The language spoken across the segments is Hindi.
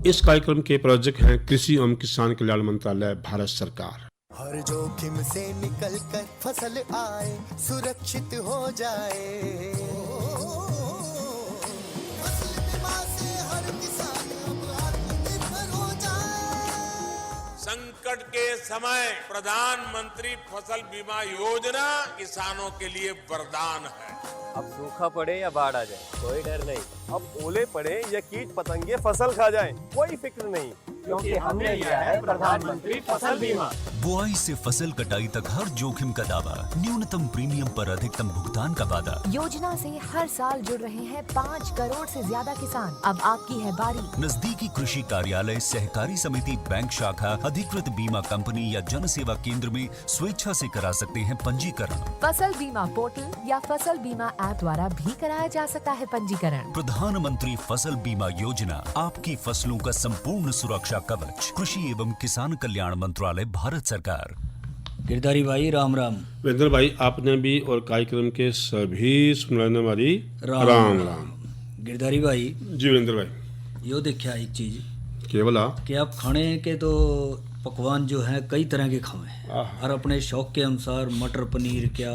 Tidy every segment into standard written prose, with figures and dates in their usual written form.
इस कार्यक्रम के प्रायोजक हैं कृषि एवं किसान कल्याण मंत्रालय, भारत सरकार। हर जोखिम से निकल कर फसल आए, सुरक्षित हो जाए। फसल बीमा से हर किसान अब आत्मनिर्भर हो जाए। संकट के समय प्रधानमंत्री फसल बीमा योजना किसानों के लिए वरदान है। अब सूखा पड़े या बाढ़ आ जाए कोई डर नहीं, अब ओले पड़े या कीट पतंगे फसल खा जाए कोई फिक्र नहीं, क्योंकि हमने लिया है प्रधानमंत्री फसल बीमा। बुआई से फसल कटाई तक हर जोखिम का दावा, न्यूनतम प्रीमियम पर अधिकतम भुगतान का वादा। योजना से हर साल जुड़ रहे हैं 5 करोड़ से ज्यादा किसान। अब आपकी है बारी। नजदीकी कृषि कार्यालय, सहकारी समिति, बैंक शाखा, अधिकृत बीमा कंपनी या जन सेवा केंद्र में स्वेच्छा से करा सकते हैं पंजीकरण। फसल बीमा पोर्टल या फसल बीमा ऐप द्वारा भी कराया जा सकता है पंजीकरण। प्रधानमंत्री फसल बीमा योजना, आपकी फसलों का संपूर्ण सुरक्षा कवच। कृषि एवं किसान कल्याण मंत्रालय, भारत सरकार। गिरधारी भाई राम राम। वीरेंद्र भाई, आपने भी और कार्यक्रम के सभी सुनने वाली राम राम। गिरधारी भाई जी वीरेंद्र भाई, यो देखा एक चीज केवल कि आप खाने के तो पकवान जो हैं कई तरह के खाएं और अपने शौक के अनुसार मटर पनीर क्या,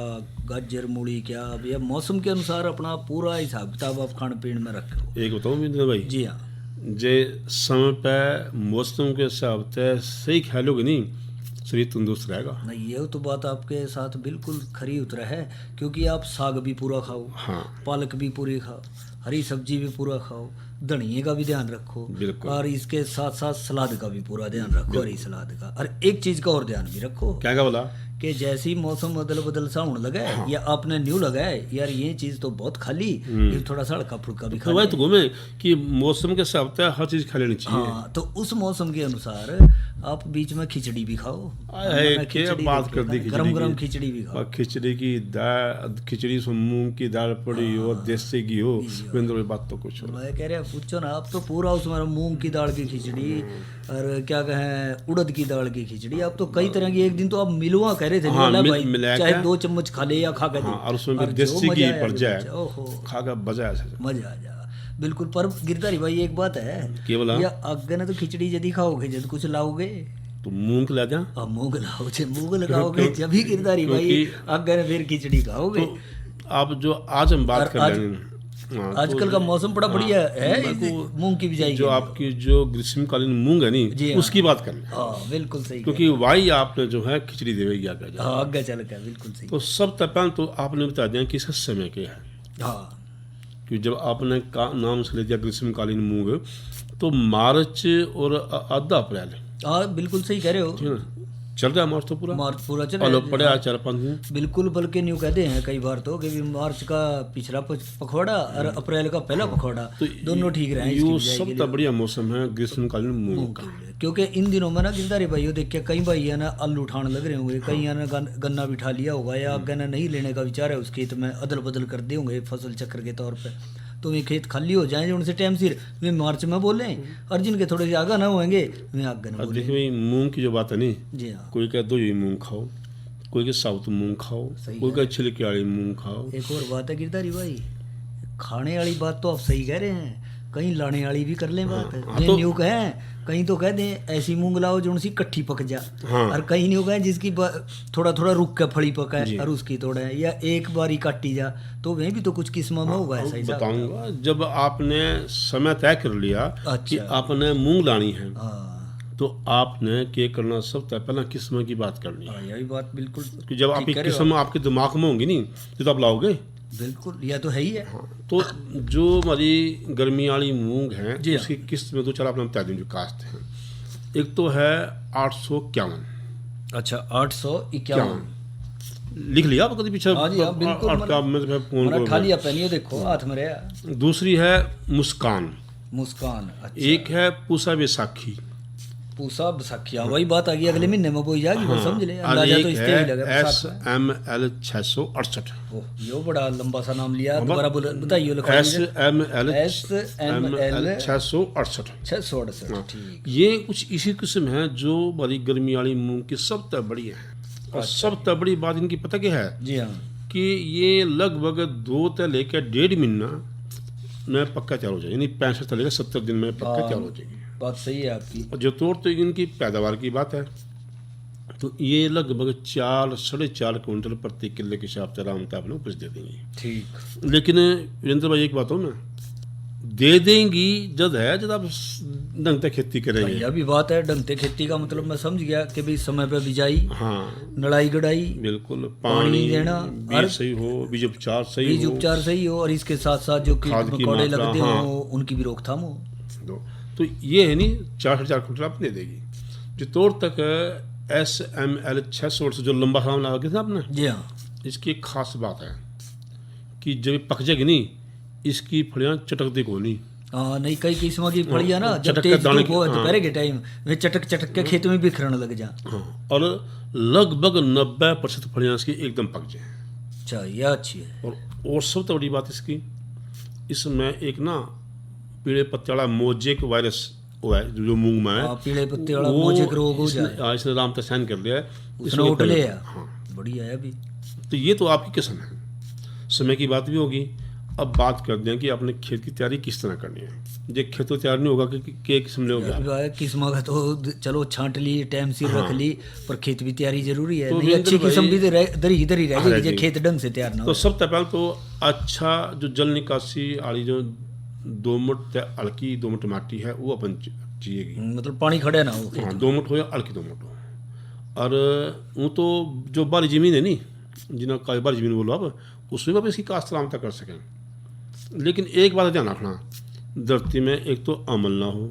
गाजर मूली क्या, या मौसम के अनुसार अपना पूरा हिसाब किताब आप खाने पीने में रखो। एक बताऊँ वीरेंद्र भाई? जी हाँ, जे समय पे मौसम के हिसाब से सही खा लोगे नहीं, शरीर तंदुरुस्त रहेगा। नहीं ये तो बात आपके साथ बिल्कुल खरी उतरा है, क्योंकि आप साग भी पूरा खाओ, हाँ, पालक भी पूरी खाओ, हरी सब्जी भी पूरा खाओ, धनिए का भी ध्यान रखो, और इसके साथ साथ सलाद का भी पूरा ध्यान रखो, हरी सलाद का। और एक चीज का और ध्यान भी रखो। क्या बोला? कि जैसे ही मौसम बदल सा होने लगा है, या आपने न्यू लगाए यार ये चीज तो बहुत खाली, फिर थोड़ा सा हल्का फुल्का भी खा वही तो घूमे कि मौसम के हिसाब से हर चीज खा लेनी चाहिए। हाँ, तो उस मौसम के अनुसार आप बीच में खिचड़ी भी खाओ। बात कर दी, गरम गरम खिचड़ी भी खाओ। खिचड़ी की दाल, खिचड़ी से मूंग की दाल पड़ी हो, देसी घी हो, वीरेंद्र बात तो कुछ हो। मैं कह रहा पूछो ना, आप तो पूरा उसमें मूंग की दाल की खिचड़ी और क्या कहें उड़द की दाल की खिचड़ी, आप तो कई तरह की। एक दिन तो आप मिलवा कह रहे थे, चाहे 2 चम्मच खा ले या खा कर, और उसमें देसी घी पड़ जाए, खा कर मजा आ जाए बिल्कुल। पर गिरधारी भाई एक बात है, या आगे ना तो खिचड़ी यदि खाओगे जब कुछ लाओगे तो मूंग ला जा, मूंग लाओगे, मूंग लगाओगे जब भी गिरधारी भाई आगे फिर खिचड़ी खाओगे। तो आप जो आज हम बात कर रहे हैं, आजकल का मौसम बड़ा बढ़िया है, मूंग की बिजाई जो आपकी जो ग्रीष्मकालीन मूंग है नहीं, उसकी बात कर लें। बिल्कुल सही, क्योंकि वाई आपने जो है खिचड़ी देवेगी आगे चल कर, बिल्कुल सही। तो सब पहले तो आपने बता दिया कि इसका समय क्या है। हाँ, कि जब आपने नाम से ले दिया ग्रीष्मकालीन मूंग, तो मार्च और आधा अप्रैल, हाँ बिल्कुल सही कह रहे हो, चल रहा है मार्च तो पूरा चल रहा है, पड़े 4-5 दिन बिल्कुल। बल्कि न्यू कहते हैं कई बार तो कि मार्च का पिछला पखवाड़ा और अप्रैल का पहला पखवाड़ा, तो दोनों ठीक रहे। ये सब तो बढ़िया मौसम है ग्रीष्मकालीन मूंग का, क्योंकि इन दिनों में ना गिरधारी भाइयों देखिए कई भाई है ना आलू उठाने लग रहे होंगे, कई ने गन्ना भी उठा लिया होगा, या आगे ना नहीं लेने का विचार है, उस खेत में अदल बदल कर दे होंगे फसल चक्र के तौर पर। तो वे खेत खाली हो जाए उनसे टाइम सिर वे मार्च में बोले, और जिनके थोड़े से आगे ना होंगे वे आगे ना बोले। देखिए मूंग की जो बात है नहीं, जी हाँ, कोई कहते दो मूंग खाओ, कोई के साउथ मूंग खाओ, कोई के छिलके वाली मूंग खाओ। एक और बात है गिरधारी भाई, खाने वाली बात तो आप सही कह रहे हैं, कहीं लाने वाली भी कर लें बात। तो न्यू कहें, कहीं तो कह दें ऐसी मूंग लाओ जो उनसी कट्ठी पक जा, और कहीं न्यू कहें जिसकी थोड़ा थोड़ा रुक के फड़ी पकाए और उसकी तोड़े, या एक बारी काटी जा, तो वह भी तो कुछ किस्म में होगा। ऐसा ही बताऊंगा, जब आपने समय तय कर लिया कि आपने मूंग लानी है, तो आपने क्या करना, सब पहला किस्म की बात करनी है। यही बात बिल्कुल, कि जब आपकी किस्म आपके दिमाग में होंगी नहीं तो आप लाओगे, बिल्कुल यह तो है ही है। तो जो हमारी गर्मी वाली मूंग है उसकी किस्त में 2-4 आपने बता दें जो कास्ट हैं। एक तो है 851। अच्छा, 851 लिख लिया आप कभी पीछे? बिल्कुल खा लिया, पहनिए देखो हाथ में रहा। दूसरी है मुस्कान। अच्छा। एक है पूसा बैसाखी। पूसा बैसाखी, वही बात आ गई, अगले महीने में बोई जाएगी, वो समझ ले। अंदाजा तो इसके ही लगा। SML 668। यो बड़ा लंबा सा नाम लिया, दोबारा बताइए। SML 668। ठीक। ये कुछ इसी किस्म है जो बड़ी गर्मी वाली मूंग की सब तक बड़ी है। और सब तक बड़ी बात इनकी पता क्या है? जी हाँ, कि ये लगभग 2 से लेकर 1.5 महीना में पक्का तैयार हो जाएगी, यानी 65 से लेकर 70 दिन में पक्का तैयार हो जाएगी। बात सही है आपकी। और जो तौर तो इनकी पैदावार की बात है तो ये लगभग 4-4.5 क्विंटल प्रति किले के हिसाब से आरामता अपने उपज दे देंगी। ठीक। लेकिन वीरेंद्र भाई एक बात हो ना, दे देंगी जब आप ढंग से खेती करेंगे। यह भी बात है, ढंग से खेती का मतलब मैं समझ गया कि भाई समय पे बिजाई, हाँ, नड़ाई गड़ाई, बिल्कुल, पानी देना, बीज सही हो, बीज उपचार सही हो, बीज उपचार सही हो, और इसके साथ साथ जो खाद कीट की मकोड़े मात्रा, लगते हाँ, हो उनकी भी रोकथाम हो। तो ये है नहीं 4.5 क्विंटल आप दे देगी। जो तौर तक SML 600 जो लंबा सामान लगा के था आपने, जी हाँ, इसकी एक खास बात है कि जब ये पक जाएगी नहीं, इसकी फलियां चटकती को नहीं। हाँ, नहीं कई किस्म की फलियां ना जब चटक तेज के दाने धूप हो की, हाँ। दोपहर के टाइम वे चटक चटक के खेत में बिखरने लग जा। हाँ, और लगभग 90% फलियां इसकी एकदम पक जाए। अच्छा, यह अच्छी है। और सबसे बड़ी बात इसकी, इसमें एक ना पीले पत्ते वाला मोजेक वायरस हुआ है जो मूंग में है। हाँ, पीले पत्ते वाला मोजेक रोग हो जाए, हाँ, इसने राम तहसीन कर लिया है, उसने उठ लिया। हाँ, बढ़िया है अभी। तो ये तो आपकी किस्म है, समय की बात भी होगी। अब बात करते हैं कि आपने खेत की तैयारी किस तरह करनी है। ये खेत तो तैयार नहीं होगा कि किस्म ले अभी किस्म का तो चलो छांट ली, टाइम से रख ली, पर खेत भी तैयारी जरूरी है। तो नहीं अच्छी भाई- किस्म भी तो दरी दरी रहेगी रहेगी। जो खेत ढंग से तैयार ना हो। तो सबसे पहले तो अच्छा जो जल निकासी वाली जो दोमट हल्की दोमट माटी है वो अपन चाहिएगी। मतलब पानी खड़े ना हो। हाँ, दोमट हो या हल्की दोमट हो। और वो तो जो बारी ज़मीन है नहीं, जिन्हें कई बार ज़मीन बोलो आप, उसमें भी आप इसकी काश्त आरामता कर सकें। लेकिन एक बात ध्यान रखना, धरती में एक तो अमल ना हो,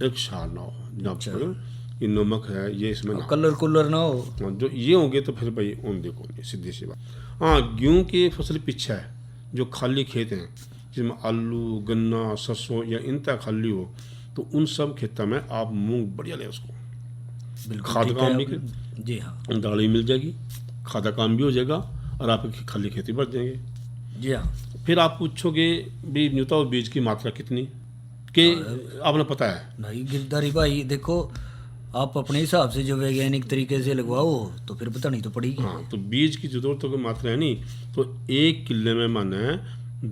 एक क्षार ना हो। जब ये नमक है ये इसमें ना कलर कुलर ना हो। हो। जो ये होंगे तो फिर भाई उन देखो नहीं, सीधी सी बात। हाँ, गेहूँ की फसल पीछे है, जो खाली खेत हैं जिसमें आलू गन्ना सरसों या इनता खाली हो, तो उन सब खेतों में आप मूंग बढ़िया ले उसको, बिल्कुल खाद ठीक काम है भी आप। जी हाँ, दाली मिल जाएगी, खादा काम भी हो जाएगा और आपकी खाली खेती बढ़ जाएंगे। जी हाँ। फिर आप पूछोगे भी न्यूता और बीज की मात्रा कितनी कि आपने पता है नहीं गिरधारी भाई, देखो आप अपने हिसाब से जो वैज्ञानिक तरीके से लगवाओ तो फिर बतानी तो पड़ेगी। हाँ, तो बीज की जरूरतों की मात्रा है नहीं, तो 1 किले में माने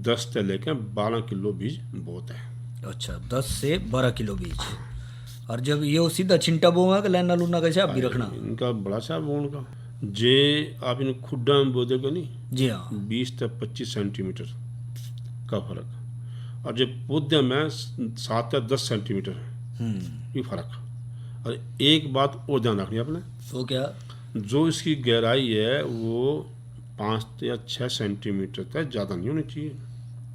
10 से लेकर 12 किलो बीज बहुत है। अच्छा, 10 से 12 किलो बीज। और जब ये सीधा छिंटा बोगा लैना लूना का हिसाब भी रखना। इनका बड़ा सा बोन का जे आप इन खुड्डा में बो देगा नहीं, जी हाँ, 20 से 25 सेंटीमीटर का फर्क, और जब पौधे में 7 या 10 सेंटीमीटर ये फर्क। और एक बात और ध्यान रखनी है आपने, तो क्या जो इसकी गहराई है वो 5 या 6 सेंटीमीटर तक ज़्यादा नहीं होनी चाहिए।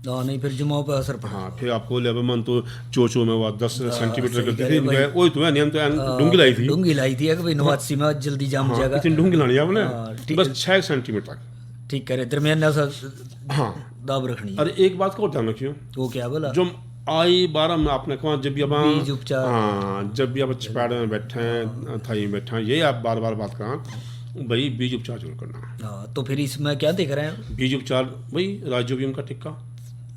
हाँ, नहीं फिर जमाव पे असर पड़ा। हाँ, फिर आपको लेबर मन तो चोचो में वो 10 सेंटीमीटर सही करती कह थी, रहे भाई। वही तो है नियम तो डूंगी लाई थी। डूंगी लाई थी कि भाई नवासी में जल्दी जाम हाँ, जाएगा। इतनी डूंगी लानी है हाँ, आपने, ठीक बस है। 6 सेंटीमीटर तक। ठीक करे, दरमियाना सा हाँ, दाब रखनी है। अरे एक बात को ध्यान रखियो, वो क्या बोला? जो आई 12 में आपने कहा जब भी अब बीज उपचार। हाँ, जब भी आप चपाड़े में बैठे हैं, थाई में बैठे हैं, ये आप बार बार बात करा भाई बीज उपचार जरूर करना। हाँ, तो फिर इसमें क्या देख रहे हैं? बीज उपचार भाई राइजोबियम का टिक्का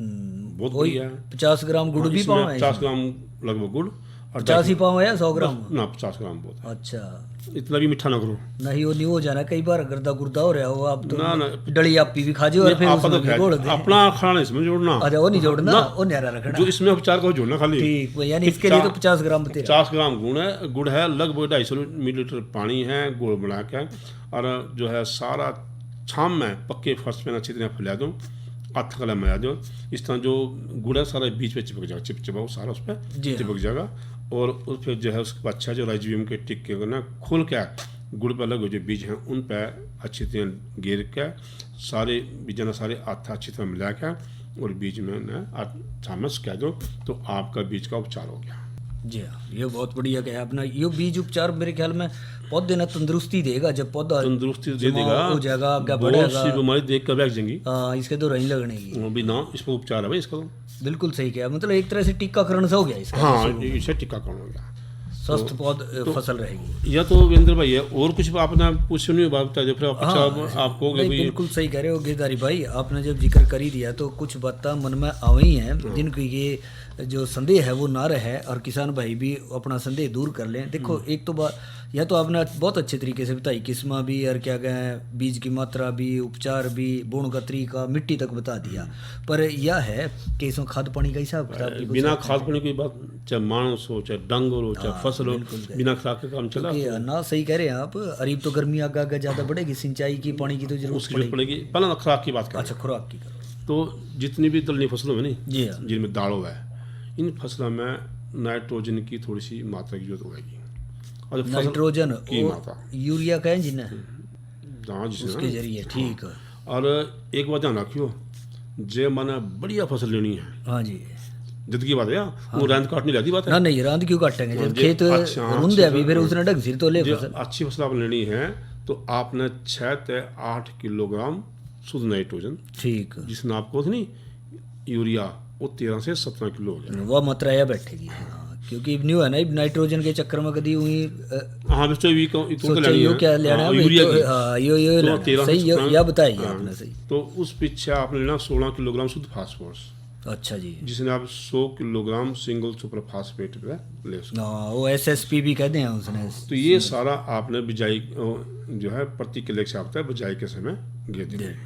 बहुत वही बढ़िया है। 50 ग्राम गुड़ भी इसमें पाओ है? 50 ग्राम लगभग गुड़ और 50 ही पाओ है या 100 ग्राम? ना 50 ग्राम बहुत है, अच्छा, इतना भी मीठा ना करो। नहीं वो नहीं हो जाना, कई बार गर्दा गुर्दा हो रहा हो आप तो ना, ना। डली आपी भी खा जो और फिर आप उसमें भी घोल दे। अपना खाना इसमें जोड़ना, अच्छा, वो नहीं जोड़ना, ना। वो न्यारा रखना। जो इसमें उपचार का जोड़ना खाली। ठीक, यानी इसके लिए तो 50 ग्राम बतेरा। 50 ग्राम गुड़ है, लगभग 250 मिलीलीटर पानी है, गुड़ बना के, और जो है सारा छाम में पक्के फर्श पे अच्छी तरह फैला दो, हाथ कला मिला दो। इस तरह जो गुड़ है सारा बीच पे चिपक जाएगा, चिपचिपा वो सारा उस पर जी हाँ। चिपक जाएगा। और उस पर जो है उसके अच्छा जो राइजोबियम के टिक्के को ना खोल के गुड़ पर लगे जो बीज हैं उन पर अच्छी तरह गिर के सारे बीज ना सारे हाथ अच्छी तरह मिला के और बीज में ना छामस कह दो, तो आपका बीज का उपचार हो गया। जी हाँ, ये बहुत बढ़िया कहा आपने। ये बीज उपचार मेरे ख्याल में पौधे ना तंदुरुस्ती देगा, जब पौधा तंदुरुस्ती दे जमाव देगा, हो जाएगा, आगे बहुत बढ़ेगा। सी बीमारी देख कर बैठ जाएंगी। हाँ, इसके तो रही लगने की। वो भी ना इस पर उपचार है भाई इसका तो। बिल्कुल सही कहा, मतलब एक तरह से टीकाकरण सा हो गया इसका। हाँ, इसे टीकाकरण हो गया, स्वस्थ फसल रहेगी। या तो वीरेंद्र भाई है और कुछ आपने पूछो नहीं बात बता दो, फिर आप कहोगे नहीं, भाई। बिल्कुल सही कह रहे हो गिरधारी भाई, आपने जब जिक्र कर ही दिया तो कुछ बातें मन में आ ही हैं जिनको ये जो संदेह है वो ना रहे और किसान भाई भी अपना संदेह दूर कर लें। देखो, एक तो बात यह तो आपने बहुत अच्छे तरीके से बताई, किस्मा भी और क्या कहें, बीज की मात्रा भी, उपचार भी, बुण का तरीका, मिट्टी तक बता दिया। पर यह है कि इसमें खाद पानी का हिसाब किताब भी कुछ बिना होता है। खाद पानी की बात, चाहे मानस हो, चाहे डंगर हो, चाहे फसल हो, बिना खाद के काम चला क्योंकि ना सही कह रहे हैं आप, अरीब तो गर्मी आगे आगे ज़्यादा बढ़ेगी, सिंचाई की पानी की तो जरूरत उसकी जरूरत पड़ेगी। पड़ेगी। पहला खुराक की बात करें अच्छा, खुराक की करो। तो जितनी भी दलनी फसलों में नहीं, जी हाँ। जिनमें दालों है, इन फसलों में नाइट्रोजन की थोड़ी सी मात्रा की जरूरत होगी। और फसल नाइट्रोजन की और मात्रा, यूरिया कहें जिन्हें, हाँ, जिसमें उसके ना, जरिए, ठीक है। और एक बात ध्यान रखियो, जे माना बढ़िया फसल लेनी है, हाँ जी, जिद की बात है यार, वो रैंद काटने जाती बात है। ना नहीं रांद क्यों काटेंगे जब जे खेत अच्छा, रुंदे अभी, अच्छा, फिर उसने ढंग से तो ले जो फसल। अच्छी फसल आपने लेनी है तो आपने 6 से 8 किलोग्राम शुद्ध नाइट्रोजन, ठीक, जिसने आपको थी नहीं यूरिया, वो 13 से 17 किलो हो गया। वह मात्रा यह बैठेगी। हाँ, क्योंकि न्यू है ना नाइट्रोजन के चक्कर में कभी हुई हाँ बच्चों भी तो सोचा यो क्या लेना है, यूरिया तो, की। हाँ, यो तो लेना, 13 से सही 17 या बताइए हाँ, आपने सही। तो उस पीछे आपने लेना 16 किलोग्राम शुद्ध फास्फोरस, अच्छा जी, जिसने आप 100 किलोग्राम सिंगल सुपर फास्फेट पे ले सकते। हाँ, वो SSP भी कहते हैं उसने। तो ये सारा आपने बिजाई जो है प्रति किले के हिसाब से बिजाई के समय गे दिए।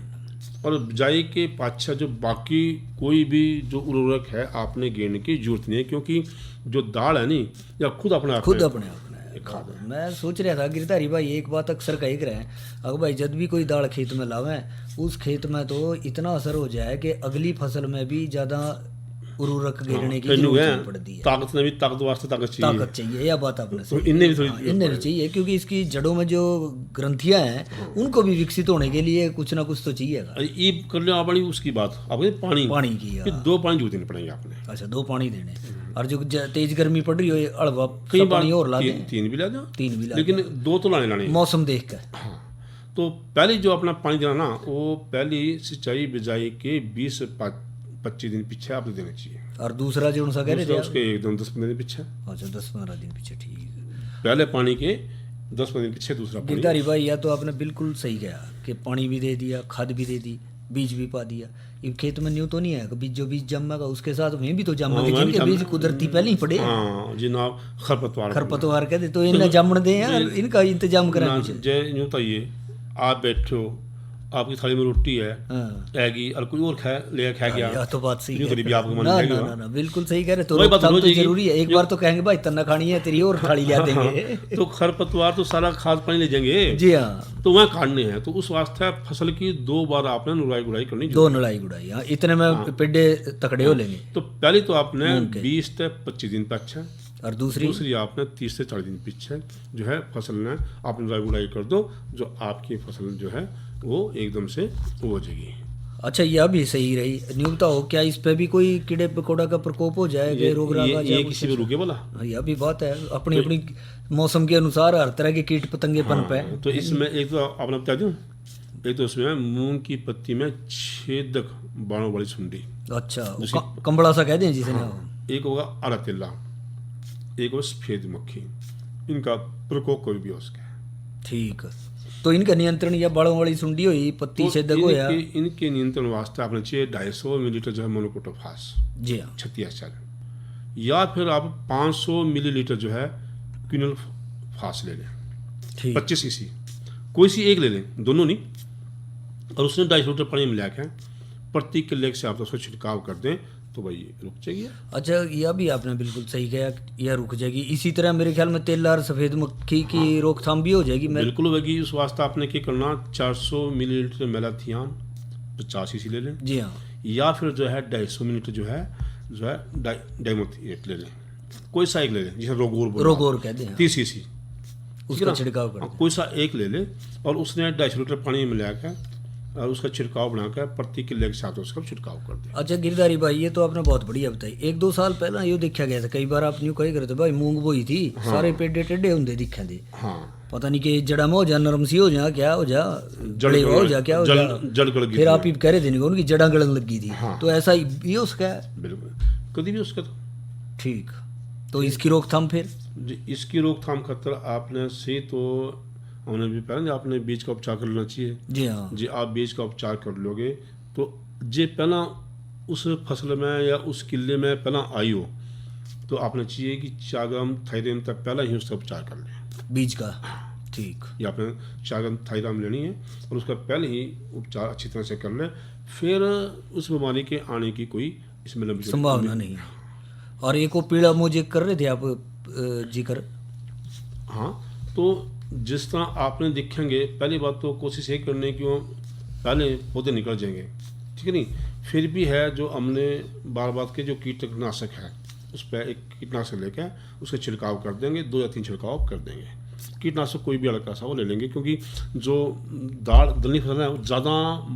और बिजाई के पाछा जो बाकी कोई भी जो उर्वरक है आपने गेने की जरूरत नहीं है, क्योंकि जो दाल है नहीं, या खुद अपने आप खुद में अपने आप में। मैं सोच रहा था गिरधारी भाई, एक बात अक्सर कही रहे हैं, अगर भाई जब भी कोई दाल खेत में लावें, उस खेत में तो इतना असर हो जाए कि अगली फसल में भी ज़्यादा उर्वरक गिरने की फिर न्यू जरूरत है, नहीं पड़ती है। ताकत ने भी ताकत वास्ते ताकत चाहिए। ताकत चाहिए, यह बात आपने तो सही। इनने भी थोड़ी हाँ, इनने भी चाहिए, क्योंकि इसकी जड़ों में जो ग्रंथियां हैं उनको भी विकसित होने के लिए कुछ ना कुछ तो चाहिएगा। अरे ये कर लो आप, उसकी बात आपको पानी पानी की, फिर हाँ। 2 पानी जरूरत नहीं पड़ेंगे आपने। अच्छा, 2 पानी देने, और जो तेज गर्मी पड़ रही हो, ये अड़वा कई सा बार पानी और ला दें, 3 भी ला दो, 3 भी ला लेकिन 2 तो लाने मौसम देख कर। हाँ। तो पहले जो अपना पानी देना ना, वो पहली सिंचाई बिजाई के 20 से 25 दिन पीछे आपको देना चाहिए। और दूसरा जो उनसा कह रहे थे दूसरा आप? उसके एकदम 10-15 दिन पीछे, अच्छा, 10-15 दिन पीछे, ठीक है। पहले पानी के 10-15 दिन पीछे दूसरा पानी। गिरधारी भाई, या तो आपने बिल्कुल सही कहा कि पानी भी दे दिया, खाद भी दे दी, बीज भी पा दिया। ये खेत में न्यू तो नहीं है कि बीज जो बीज जमेगा उसके साथ वहीं भी तो जमेगा, हाँ, जिनके वहीं बीज जम- कुदरती पहले ही पड़े, हाँ जिनाब खरपतवार खरपतवार कहते, तो इन्हें जमण दें यार, इनका इंतजाम करें ना, कुछ। जे यूं बताइए, आप बैठे हो, आपकी थाली में रोटी है, हाँ, आएगी और कोई और खा गया, यह तो बात सही यूं है। थोड़ी भी आपको मन ना, जाएगा। ना, ना, ना, बिल्कुल सही कह रहे, तो वही बात रोकथाम हो तो जाएगी। जरूरी है। एक बार तो कहेंगे भाई तन्ना खानी है, तेरी और थाली ला देंगे। तो खरपतवार तो सारा खाद पानी ले जाएंगे, जी हाँ, तो वहाँ काटने हैं। तो उस वास्ते फसल की 2 बार आपने नुराई गुड़ाई करनी 2 नड़ाई गुड़ाई, हाँ, इतने में पेड्डे तकड़े हो लेंगे। तो पहले तो आपने 20 से 25 दिन पीछे, और दूसरी आपने 30 से 40 दिन पीछे जो है फसल ने आप नुराई गुड़ाई कर दो, जो आपकी फसल जो है वो एकदम से वो हो जाएगी। अच्छा, यह भी सही रही। न्यूनता हो क्या इस पे भी कोई कीड़े पकौड़ा का प्रकोप हो जाए, ये, रोग राग आ ये, जाए ये कुछ? किसी को रुके बोला। हाँ, यह भी बात है, अपनी अपनी मौसम के अनुसार हर तरह के कीट पतंगे पनप है। तो इसमें एक तो आपने बता दूं, एक तो इसमें मूंग की पत्ती में छेदक बाणों वाली सुंडी, अच्छा, कंबड़ा सा कह दें जिसे ना। एक होगा आला तिल्ला, एक होगा सफेद मक्खी, इनका प्रकोप कोई भी हो सके। ठीक, तो इनका नियंत्रण या बालों वाली सुंडी हुई, पत्ती तो छेदक हो या? इनके नियंत्रण वास्ते आपने चाहिए 250 मिलीलीटर जो है मोनोक्रोटोफास जी हाँ, 36 चाल, या फिर आप 500 मिलीलीटर जो है क्विनल फास ले लें, ठीक, 25 सीसी, कोई सी एक ले लें, दोनों नहीं, और उसमें 250 लीटर पानी मिला के प्रति किले से आप उसको छिड़काव कर दें, तो भाई रुक जाएगी। अच्छा, यह भी आपने बिल्कुल सही कहा, यह रुक जाएगी। इसी तरह मेरे ख्याल में तेल और सफ़ेद मक्खी की रोकथाम भी हो जाएगी। बिल्कुल होगी। उस वास्ते आपने क्या करना, 400 मिलीलीटर मेलाथियान 50 सीसी ले लें, जी हाँ, या फिर जो है 250 मिलीलीटर जो है डाइमोथिएट ले लें, कोई सा एक ले लें, जिसे रोगोर कहते हैं, 30 सीसी उसका छिड़काव कर कोई सा एक ले ले, और उसने 250 लीटर पानी में मिला के और उसका छिड़काव बनाकर प्रति किले के साथ उसका छिड़काव कर दे। अच्छा गिरधारी भाई, ये तो आपने बहुत बढ़िया बताई। 1-2 साल पहला ये देखा गया था, कई बार आप यूँ कही करते भाई मूंग बोई थी, सारे पेड़े टेढ़े होंगे दिखे थे, हाँ, पता नहीं कि जड़ा में हो जा, नरम सी हो जा, क्या हो जा, जड़े हो जा, क्या हो जा, जड़ गड़ गई फिर आप ही कह रहे थे उनकी जड़ा गड़न लगी थी। हाँ। तो ऐसा ही ये उसका है। बिल्कुल, कभी भी उसका ठीक, तो इसकी रोकथाम फिर? इसकी रोकथाम खतर आपने से तो हमने भी पहले आपने बीज का उपचार कर लेना चाहिए। जी हाँ, जी, आप बीज का उपचार कर लोगे तो जे पहला उस फसल में या उस किले में पहला आई हो, तो आपने चाहिए कि 4 ग्राम थायरेन तक पहला ही उसका उपचार कर लें। बीज का, ठीक। या आपने 4 ग्राम थाईराम लेनी है और उसका पहले ही उपचार अच्छी तरह से कर लें, फिर उस बीमारी के आने की कोई इसमें लंबी संभावना नहीं है। और एक वो पीड़ा मुझे कर रहे थे आप जिक्र। हाँ, तो जिस तरह आपने देखेंगे, पहली बात तो कोशिश ये करने की वो पहले पौधे निकल जाएंगे, ठीक है नहीं। फिर भी है जो हमने बार बार के जो कीटनाशक है उस पर एक कीटनाशक लेकर उसका छिड़काव कर देंगे, 2 या 3 छिड़काव कर देंगे। कीटनाशक कोई भी हल्का सा वो ले लेंगे, क्योंकि जो दलनी फसल है वो ज़्यादा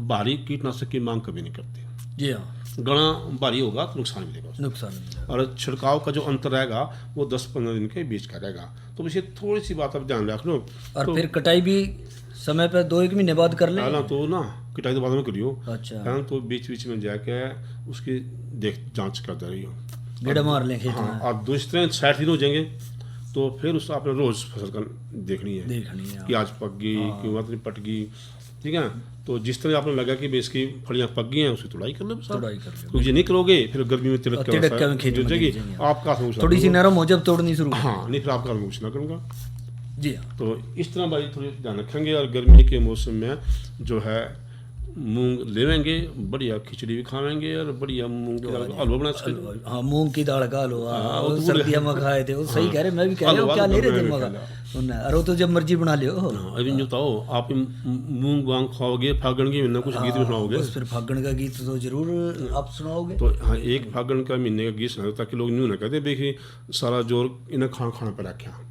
भारी कीटनाशक की मांग कभी नहीं करती। जी हाँ, घना भारी होगा तो नुकसान मिलेगा उसको। नुकसान मिलेगा। और छिड़काव का जो अंतर रहेगा वो 10-15 दिन के बीच का रहेगा। तो बस ये थोड़ी सी बात आप ध्यान रख लो। और तो फिर कटाई भी समय पर 2-1 महीने बाद कर ले। पहला तो ना कटाई तो बाद में करियो। अच्छा। पहला तो बीच बीच में जाके उसकी जांच करते रहियो, गेड़ा मार लें खेत हाँ। में। और दूसरे 60 दिन हो जाएंगे तो फिर उसको आपने रोज फसल का देखनी है कि आज पक गई कि मतलब पट गई, ठीक है। तो जिस तरह आपने लगा कि इसकी फलियां पक गई हैं उसकी तुड़ाई कर लो, तुड़ाई कर लो। क्योंकि ये नहीं करोगे फिर गर्मी में तिलक तिलक के खेत में जाएगी, गिर जाएंगे। आपका हाथ थोड़ी सी नरम हो जब तोड़नी शुरू। हाँ, नहीं फिर आपका हाथ मुझसे ना करूँगा। जी हाँ। तो इस तरह भाई थोड़ी ध्यान रखेंगे। और गर्मी के मौसम में जो है मूंग लेवेंगे, बढ़िया खिचड़ी भी खावेंगे और बढ़िया मूंग की दाल का हलवा बना सकते। हाँ, मूंग की दाल का हलवा हाँ, वो वो तो सर्दियों में खाए थे, वो सही कह रहे। मैं भी कह रहा हूँ, क्या ले रहे थे मगा। अरे वो तो जब मर्जी बना लियो। अभी जो बताओ आप मूंग वांग खाओगे फागण के महीने कुछ गीत भी सुनाओगे? बस फिर फागण का गीत तो जरूर आप सुनाओगे। तो हाँ, एक फागण का महीने का गीत सुना ताकि लोग न्यू ना कहते देखिए सारा जोर इन्हें खाना पर रखा।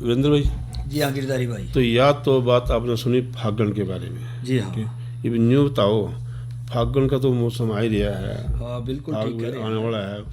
वीरेंद्र भाई, जी हाँ गिरधारी भाई। तो या तो बात आपने सुनी फागण के बारे में, जी हाँ। ये भी न्यू बताओ, फागण का तो मौसम आ ही रहा है, हाँ बिल्कुल फाग ठीक भी है। आने वाला है,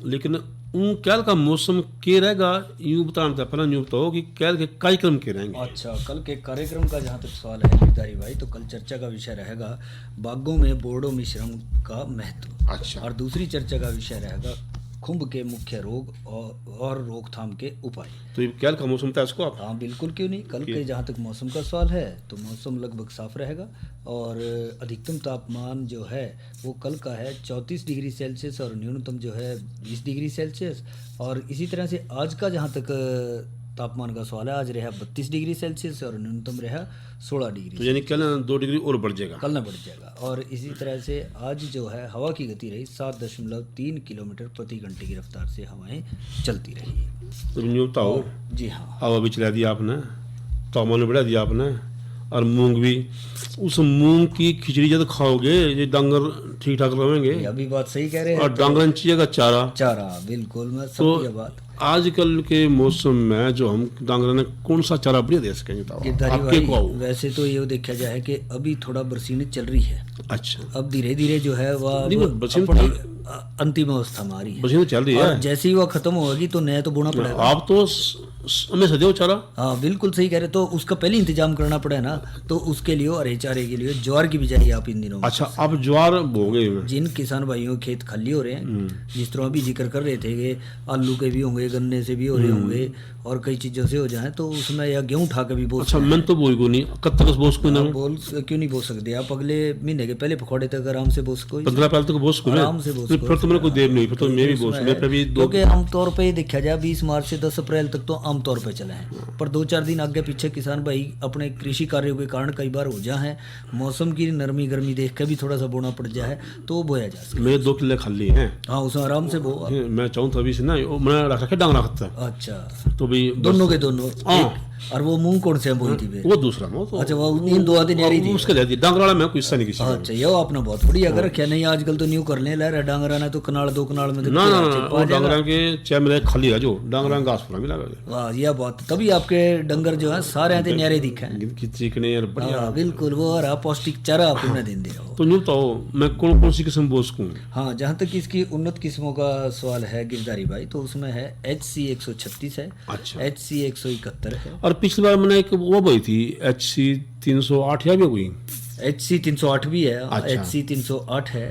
लेकिन कैल का मौसम के रहेगा यूँ बताना था। पहले यूँ बताओ कि कैल के कार्यक्रम के रहेंगे। अच्छा, कल के कार्यक्रम का जहाँ तक सवाल है गिरधारी भाई, तो कल चर्चा का विषय रहेगा बागों में बोर्डो मिश्रण का महत्व। अच्छा। और दूसरी चर्चा का विषय रहेगा खुम्ब के मुख्य रोग और रोकथाम के उपाय। तो ये कैल का मौसम था इसको आप। हाँ बिल्कुल, क्यों नहीं। कल के जहाँ तक मौसम का सवाल है तो मौसम लगभग साफ रहेगा और अधिकतम तापमान जो है वो कल का है 34 डिग्री सेल्सियस और न्यूनतम जो है 20 डिग्री सेल्सियस। और इसी तरह से आज का जहाँ तक तापमान का सवाल है, आज रहा 32 डिग्री सेल्सियस और न्यूनतम रहा 16 डिग्री। तो यानी कल 2 डिग्री और बढ़ जाएगा, कल ना बढ़ जाएगा। और इसी तरह से आज जो है हवा की गति रही 7.3 किलोमीटर प्रति घंटे की रफ्तार से हवाएं चलती रही। तो न्यू बताओ, जी हाँ। हवा भी चला दिया आपने, तापमान भी बढ़ा दिया आपने, और मूंग भी। उस मूंग की खिचड़ी जब खाओगे ये डांगर ठीक ठाक रहेंगे। ये अभी बात सही कह रहे हैं। और डांगरन चाहिएगा चारा। चारा बिल्कुल, मैं तो सब बात। आजकल के मौसम में जो हम डांगरा ने कौन सा चारा बढ़िया दे सकेंगे गिरधारी आपके भाई, को? वैसे तो ये देखा जाए कि अभी थोड़ा बरसीने चल रही है। अच्छा, अब धीरे धीरे जो है नहीं, वह बरसीन अपनी अंतिम अवस्था में आ रही है। बरसीन चल रही और है। जैसे ही वह खत्म होगी तो नया तो बोना पड़ेगा। आप तो हमेशा दो चारा। हाँ बिल्कुल सही कह रहे। तो उसका पहले इंतजाम करना पड़े ना, तो उसके लिए हरे चारे के लिए ज्वार की बिजाई आप इन दिनों में। अच्छा, आप ज्वार बोगे? जिन किसान भाइयों के खेत खाली हो रहे हैं, जिस तरह अभी जिक्र कर रहे थे कि आलू के भी होंगे, गन्ने से भी हो रहे होंगे और कई चीजों से हो जाए, तो उसमें या गेहूं उठा के भी बो। अच्छा, मैं तो बोल को नहीं, कब तक बोस को नहीं बोल क्यों नहीं बो सकते आप? अगले महीने के पहले पखवाड़े तक आराम से बोस को 15 अप्रैल तक बोस को आराम से बोस को। फिर तो मेरे को देर नहीं, फिर तो मैं भी बोस मैं पे भी दो। क्योंकि आमतौर पे देखा जाए 20 मार्च से 10 अप्रैल तक तो आमतौर पे चले हैं, पर 2-4 दिन आगे पीछे किसान भाई अपने कृषि कार्यों के कारण कई बार हो जाए, मौसम की नरमी गर्मी देख के भी थोड़ा सा बोना पड़ जाए तो बोया जा सकता है। मेरे 2 किले खाली हैं। हाँ, उसमें आराम से बो। मैं चाहूँ तो अभी से ना मैं रख रखे डांग रखता। अच्छा, तो भी दोनों के दोनों। हाँ। और वो मूंग कौन से बोई थी? वो दूसरा वो तो अच्छा, वो इन 2 दिन यारी थी उसके रहती डांगराला में कोई हिस्सा नहीं किसी। अच्छा, ये आपने बहुत बढ़िया अगर रखा। नहीं आजकल तो न्यू करने लग रहा है डांगरा ना, तो कनाल 2 कनाल में ना ना ना, वो डांगरा के चाहे मेरे खाली है जो डांगरा घास पूरा मिला। वाह, यह बात तभी आपके डंगर जो है सारे आते न्यारे दिखे हैं। गिनती चिकने यार बढ़िया। हाँ बिल्कुल, वो हरा पौष्टिक चारा आप उन्हें दिन दे रहे हो। तो न्यू तो मैं कौन कौन सी किस्म बोस को? हाँ, जहाँ तक इसकी उन्नत किस्मों का सवाल है गिरधारी भाई, तो उसमें है HC 136 है। अच्छा। HC 171 है। और पिछली बार मैंने एक वो बोई थी HC 308 या भी हुई। HC 308 भी है। अच्छा। HC 308 है।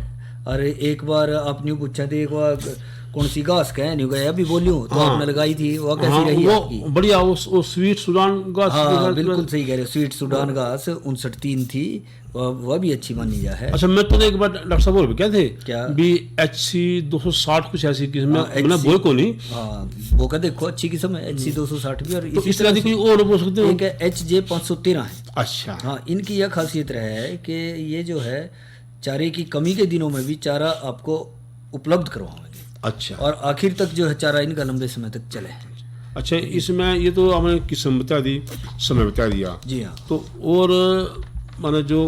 और एक बार आप न्यू पूछा थे, एक बार कौन सी घास का है न्यू गया अभी बोलियो तो हाँ। आपने लगाई थी, वो कैसी हाँ, रही वो आपकी? बढ़िया, वो स्वीट सुडान घास। हाँ बिल्कुल सही कह रहे हो, स्वीट सुडान घास 59.3 थी, वह भी अच्छी मानी जा है। अच्छा, मैं तो एक बार डॉक्टर साहब बोल क्या थे क्या? भी HC 260 कुछ ऐसी किस्म हाँ, मैंने बोल को नहीं। हाँ, वो का देखो अच्छी किस्म है HC 260 भी। और तो इस तरह की कोई और बोल सकते हो? एक है HJ 513 है। अच्छा। हाँ, इनकी यह खासियत है कि ये जो है चारे की कमी के दिनों में भी चारा आपको उपलब्ध करवाएंगे। अच्छा। और आखिर तक जो है चारा इनका लंबे समय तक चले। अच्छा, इसमें ये तो आपने किस्म बता दी, समय बता दिया। जी हाँ। तो और माने जो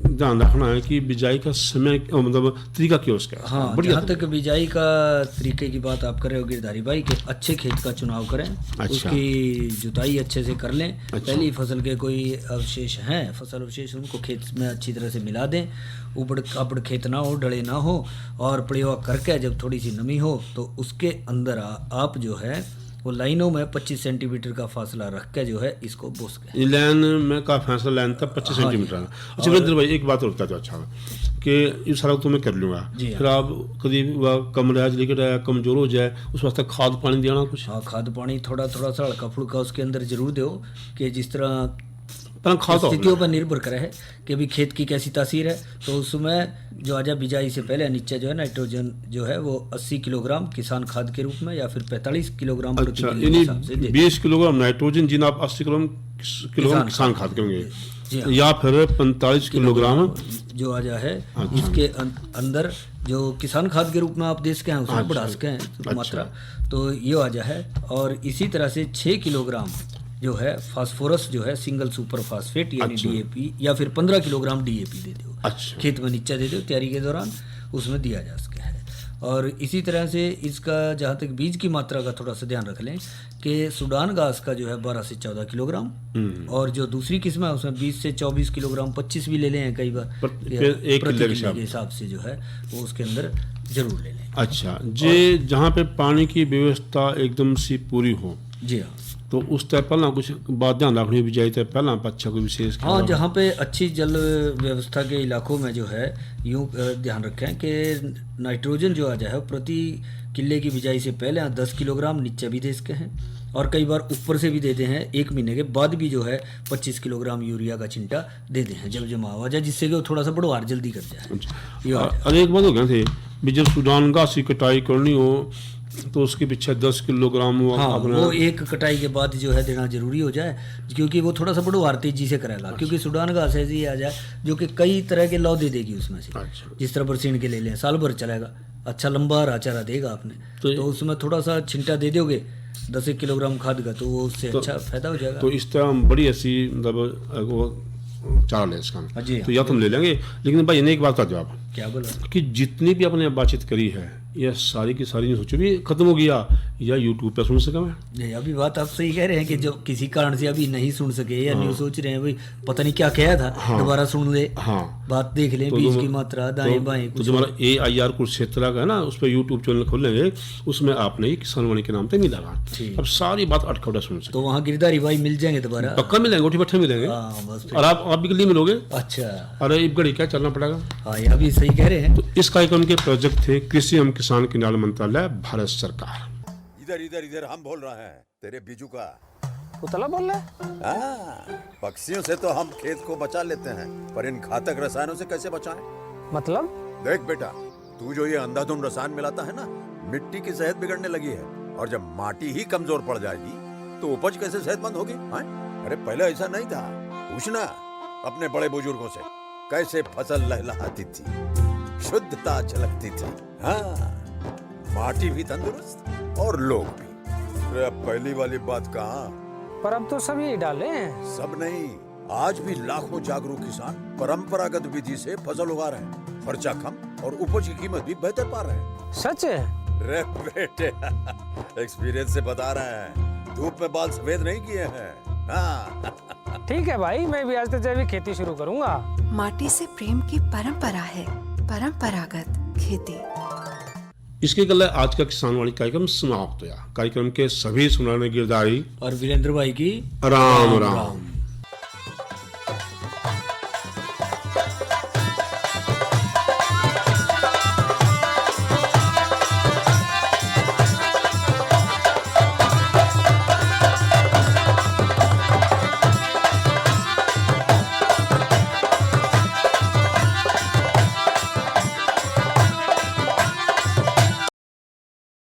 ध्यान रखना है कि बिजाई का समय मतलब तरीका क्या उसका? हाँ, बढ़िया। जहाँ तक बिजाई का तरीके की बात आप कर रहे हो गिरधारी भाई, कि अच्छे खेत का चुनाव करें। अच्छा। उसकी जुताई अच्छे से कर लें। अच्छा। पहली फसल के कोई अवशेष हैं, फसल अवशेष, उनको खेत में अच्छी तरह से मिला दें। उबड़ खाबड़ खेत ना हो, डले ना हो, और प्रयोग करके जब थोड़ी सी नमी हो तो उसके अंदर आप जो है वो लाइनों में 25 सेंटीमीटर का फासला रख के जो है इसको बोस के। लाइन में का फैसला लाइन था 25 हाँ, सेंटीमीटर। हाँ। अच्छा वीरेंद्र भाई, एक बात और बता दो। अच्छा कि ये सारा तो मैं कर लूँगा, जी फिर आप कभी कम रहा लेकर आया कमजोर हो जाए उस वास्ते खाद पानी देना कुछ? हाँ, खाद पानी थोड़ा थोड़ा सा हल्का फुल्का उसके अंदर जरूर दो, कि जिस तरह पर खाद स्थितियों पर निर्भर करे है कि अभी खेत की कैसी तासीर है। तो उसमें जो आजा बिजाई से पहले नीचे जो है नाइट्रोजन जो है वो 80 किलोग्राम किसान खाद के रूप में या फिर 45 किलोग्राम प्रति अच्छा, किलो के हिसाब से यानी दे। 20 किलोग्राम नाइट्रोजन जिन आप 80 किलोग्राम किसान खाद जी करेंगे, हाँ। या फिर 45 किलोग्राम जो आजा है अच्छा। इसके अंदर जो किसान खाद के रूप में आप दे सके हैं उसमें अच्छा। बढ़ा सके हैं अच्छा। मात्रा, तो ये आजा है। और इसी तरह से 6 किलोग्राम जो है फास्फोरस जो है सिंगल सुपर फास्फेट यानी अच्छा। DAP, या फिर 15 किलोग्राम DAP दे दो। अच्छा। खेत में नीचे दे दो तैयारी के दौरान, उसमें दिया जा सके है। और इसी तरह से इसका जहाँ तक बीज की मात्रा का थोड़ा सा ध्यान रख लें कि सूडान घास का जो है 12 से 14 किलोग्राम, और जो दूसरी किस्म है उसमें 20 से 24 किलोग्राम, 25 भी ले लें कई बार, एक प्रति किलो किलो के हिसाब से जो है वो उसके अंदर जरूर ले लें। अच्छा, जे जहाँ पे पानी की व्यवस्था एकदम सी पूरी हो, जी हाँ, तो उस तरह पहला कुछ बात ध्यान रखनी भी चाहिए, पहला अच्छा कोई विशेष हाँ, जहाँ पे अच्छी जल व्यवस्था के इलाकों में जो है यूँ ध्यान रखें कि नाइट्रोजन जो आ जाए प्रति किले की बिजाई से पहले 10 किलोग्राम नीचे भी दे सकते हैं, और कई बार ऊपर से भी देते हैं, 1 महीने के बाद भी जो है 25 किलोग्राम यूरिया का छिंटा देते हैं जब जमा हो जाए, जिससे कि वो थोड़ा सा बढ़वार जल्दी कर जाए। अरे एक बात हो गया थे भी जब सूडान घास की कटाई करनी हो तो उसके पीछे 10 किलोग्राम हाँ, वो एक कटाई के बाद जो है देना जरूरी हो जाए, क्योंकि वो थोड़ा सा बढ़वार तेजी से करेगा। क्योंकि सूडान घास ऐसी आ जाए जो कि कई तरह के लौ दे देगी उसमें से। जिस तरह बरसीन के ले लें, साल भर चलेगा, अच्छा लंबा हरा चारा देगा आपने, तो उसमें थोड़ा सा छिंटा दे दोगे 10 किलोग्राम खाद का, तो वो उससे अच्छा फायदा हो जाएगा। तो इस तरह हम बड़ी ऐसी मतलब वो चारा ले इसका, तो या तुम ले लेंगे। लेकिन भाई ने एक बात का जवाब क्या बोला कि जितनी भी आपने बातचीत करी है यह सारी की सारी सोचो भी खत्म हो गया या यूट्यूब पे सुन सका मैं? नहीं, अभी बात आप सही कह रहे हैं कि जो किसी कारण से अभी नहीं सुन सके या नहीं सोच रहे हैं भाई पता नहीं क्या कहा था, दोबारा सुन ले, बात देख ले, बीज की मात्रा दाएं बाएं। तो जो हमारा AIR कुरुक्षेत्र का है ना, उस पर यूट्यूब चैनल खोलेंगे, उसमें आपने ही किसान वाणी के नाम पे मिलेगा, अब सारी बात अटखटा सुन सकते। तो वहाँ गिरधारी भाई मिल जाएंगे दोबारा? पक्का मिलेंगे, उठी बैठे मिलेंगे। और आप भी मिलोगे? अच्छा, अरे इब घड़ी क्या चलना पड़ेगा। हाँ, ये अभी सही कह रहे हैं। तो इस कार्यक्रम के प्रोजेक्ट थे कृषि एवं किसान कल्याण मंत्रालय, भारत सरकार। इधर इधर इधर हम बोल रहे हैं तेरे बीजू का। पुतला बोल रहा है? पक्षियों से तो हम खेत को बचा लेते हैं, पर इन घातक रसायनों से कैसे बचाएं? मतलब? देख बेटा, तू जो ये अंधाधुंध रसायन मिलाता है ना, मिट्टी की सेहत बिगड़ने लगी है, और जब माटी ही कमजोर पड़ जाएगी तो उपज कैसे सेहतमंद होगी? अरे पहले ऐसा नहीं था, पूछना अपने बड़े बुजुर्गों से, कैसे फसल लहलहाती थी, शुद्धता झलकती थी, हाँ, माटी भी तंदुरुस्त और लोग भी। अरे पहली वाली बात कहाँ? पर अब तो सब यही डाले हैं। सब नहीं, आज भी लाखों जागरूक किसान परंपरागत विधि से फसल उगा रहे हैं, खर्चा कम और उपज की कीमत भी बेहतर पा रहे हैं। सच है? रे बेटे, एक्सपीरियंस से बता रहे हैं, धूप में बाल सफेद नहीं किए हैं। हाँ। ठीक है भाई, मैं भी आज से जैविक खेती शुरू करूंगा। माटी से प्रेम की परंपरा है, परंपरागत खेती। इसके गले आज का किसान वाणी कार्यक्रम समाप्त हुआ। कार्यक्रम के सभी सुनाने गिरधारी और वीरेंद्र भाई की राम राम।